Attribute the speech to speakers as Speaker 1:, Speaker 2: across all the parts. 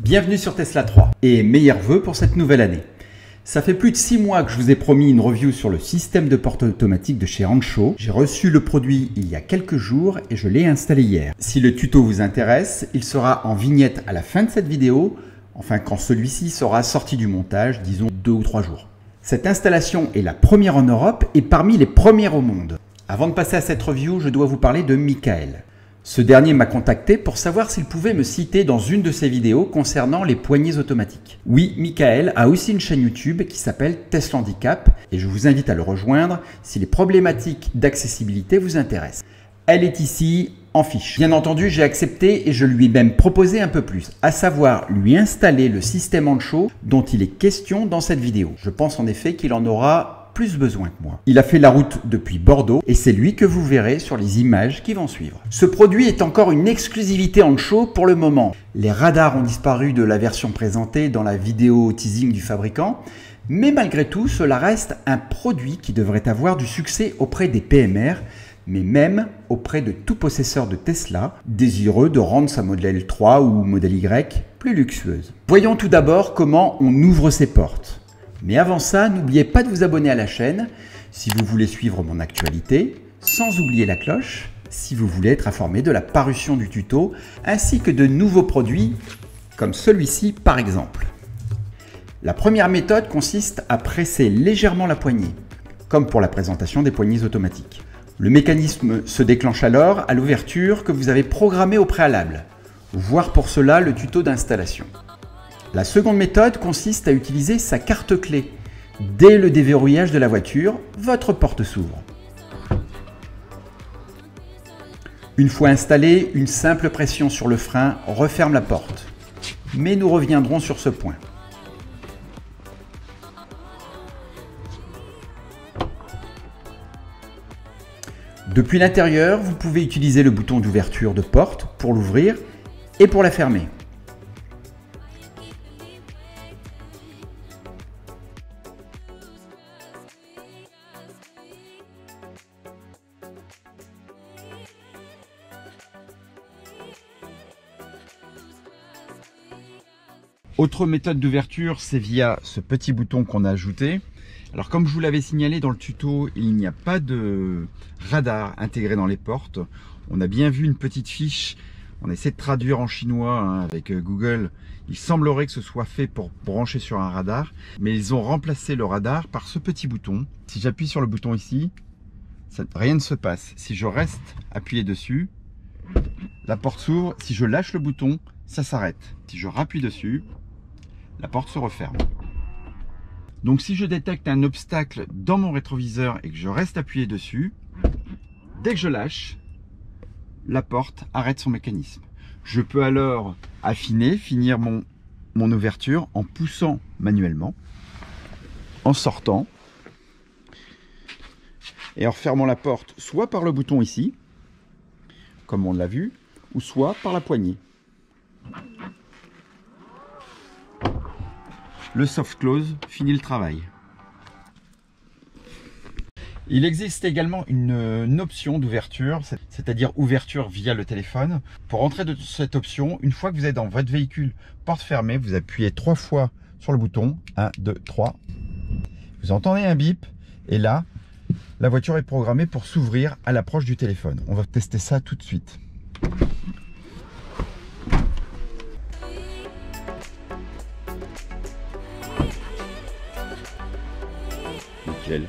Speaker 1: Bienvenue sur Tesla 3 et meilleurs vœux pour cette nouvelle année. Ça fait plus de 6 mois que je vous ai promis une review sur le système de porte automatique de chez Anshou. J'ai reçu le produit il y a quelques jours et je l'ai installé hier. Si le tuto vous intéresse, il sera en vignette à la fin de cette vidéo, enfin quand celui-ci sera sorti du montage, disons 2 ou 3 jours. Cette installation est la première en Europe et parmi les premières au monde. Avant de passer à cette review, je dois vous parler de Michael. Ce dernier m'a contacté pour savoir s'il pouvait me citer dans une de ses vidéos concernant les poignées automatiques. Oui, Michael a aussi une chaîne YouTube qui s'appelle Tesla Handicap et je vous invite à le rejoindre si les problématiques d'accessibilité vous intéressent. Elle est ici en fiche. Bien entendu, j'ai accepté et je lui ai même proposé un peu plus, à savoir lui installer le système Anshou dont il est question dans cette vidéo. Je pense en effet qu'il en aura plus besoin que moi. Il a fait la route depuis Bordeaux et c'est lui que vous verrez sur les images qui vont suivre. Ce produit est encore une exclusivité Anshou pour le moment. Les radars ont disparu de la version présentée dans la vidéo teasing du fabricant, mais malgré tout, cela reste un produit qui devrait avoir du succès auprès des PMR, mais même auprès de tout possesseur de Tesla, désireux de rendre sa Model 3 ou Model Y plus luxueuse. Voyons tout d'abord comment on ouvre ses portes. Mais avant ça, n'oubliez pas de vous abonner à la chaîne si vous voulez suivre mon actualité, sans oublier la cloche si vous voulez être informé de la parution du tuto, ainsi que de nouveaux produits comme celui-ci par exemple. La première méthode consiste à presser légèrement la poignée, comme pour la présentation des poignées automatiques. Le mécanisme se déclenche alors à l'ouverture que vous avez programmée au préalable. Voir pour cela le tuto d'installation. La seconde méthode consiste à utiliser sa carte clé. Dès le déverrouillage de la voiture, votre porte s'ouvre. Une fois installée, une simple pression sur le frein referme la porte. Mais nous reviendrons sur ce point. Depuis l'intérieur, vous pouvez utiliser le bouton d'ouverture de porte pour l'ouvrir et pour la fermer. Autre méthode d'ouverture, c'est via ce petit bouton qu'on a ajouté. Alors comme je vous l'avais signalé dans le tuto, il n'y a pas de radar intégré dans les portes. On a bien vu une petite fiche, on essaie de traduire en chinois avec Google. Il semblerait que ce soit fait pour brancher sur un radar, mais ils ont remplacé le radar par ce petit bouton. Si j'appuie sur le bouton ici, rien ne se passe. Si je reste appuyé dessus, la porte s'ouvre. Si je lâche le bouton, ça s'arrête. Si je rappuie dessus, la porte se referme. Donc si je détecte un obstacle dans mon rétroviseur et que je reste appuyé dessus, dès que je lâche, la porte arrête son mécanisme. Je peux alors affiner, finir mon ouverture en poussant manuellement, en sortant et en refermant la porte soit par le bouton ici, comme on l'a vu, ou soit par la poignée. Le soft close finit le travail. Il existe également une option d'ouverture, c'est-à-dire ouverture via le téléphone. Pour entrer de cette option, une fois que vous êtes dans votre véhicule porte fermée, vous appuyez 3 fois sur le bouton, 1, 2, 3. Vous entendez un bip et là, la voiture est programmée pour s'ouvrir à l'approche du téléphone. On va tester ça tout de suite. Nickel.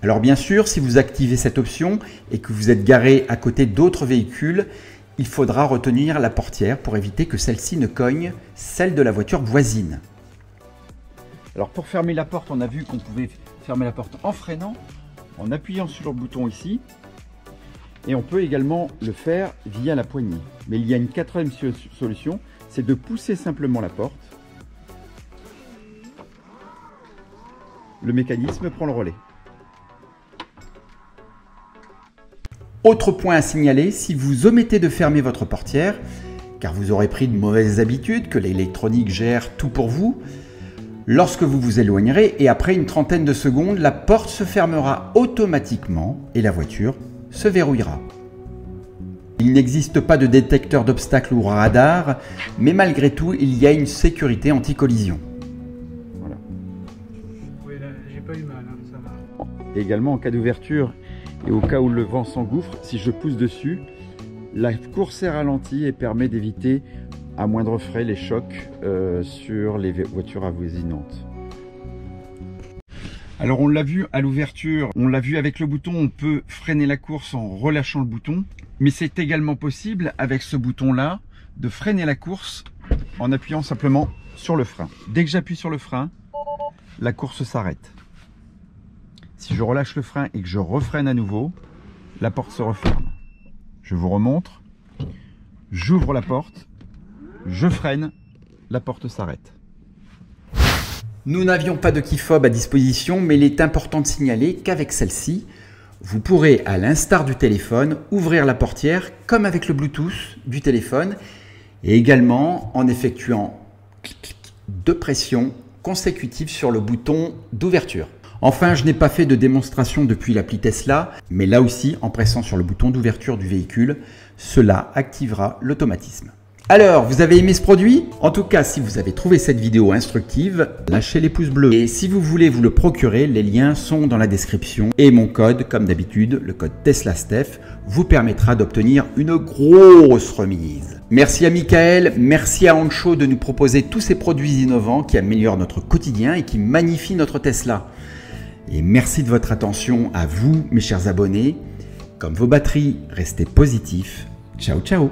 Speaker 1: Alors bien sûr, si vous activez cette option et que vous êtes garé à côté d'autres véhicules, il faudra retenir la portière pour éviter que celle-ci ne cogne celle de la voiture voisine. Alors pour fermer la porte, on a vu qu'on pouvait fermer la porte en freinant, en appuyant sur le bouton ici. Et on peut également le faire via la poignée. Mais il y a une quatrième solution, c'est de pousser simplement la porte. Le mécanisme prend le relais. Autre point à signaler, si vous omettez de fermer votre portière, car vous aurez pris de mauvaises habitudes, que l'électronique gère tout pour vous, Lorsque vous vous éloignerez et après une trentaine de secondes, la porte se fermera automatiquement et la voiture se verrouillera. Il n'existe pas de détecteur d'obstacles ou radar, mais malgré tout, il y a une sécurité anti-collision. Voilà.
Speaker 2: Oui, là, j'ai pas eu mal, hein, ça va.
Speaker 1: Et également, en cas d'ouverture et au cas où le vent s'engouffre, si je pousse dessus, la course est ralentie et permet d'éviter à moindre frais les chocs sur les voitures avoisinantes. Alors on l'a vu à l'ouverture, on l'a vu avec le bouton, on peut freiner la course en relâchant le bouton, mais c'est également possible avec ce bouton là de freiner la course en appuyant simplement sur le frein. Dès que j'appuie sur le frein, la course s'arrête. Si je relâche le frein et que je refreine à nouveau, la porte se referme. Je vous remontre, j'ouvre la porte, je freine, la porte s'arrête. Nous n'avions pas de key fob à disposition, mais il est important de signaler qu'avec celle-ci, vous pourrez, à l'instar du téléphone, ouvrir la portière comme avec le Bluetooth du téléphone et également en effectuant deux pressions consécutives sur le bouton d'ouverture. Enfin, je n'ai pas fait de démonstration depuis l'appli Tesla, mais là aussi, en pressant sur le bouton d'ouverture du véhicule, cela activera l'automatisme. Alors, vous avez aimé ce produit? En tout cas, si vous avez trouvé cette vidéo instructive, lâchez les pouces bleus. Et si vous voulez vous le procurer, les liens sont dans la description. Et mon code, comme d'habitude, le code TESLASTEPH, vous permettra d'obtenir une grosse remise. Merci à Michael, merci à Ancho de nous proposer tous ces produits innovants qui améliorent notre quotidien et qui magnifient notre Tesla. Et merci de votre attention à vous, mes chers abonnés. Comme vos batteries, restez positifs. Ciao, ciao!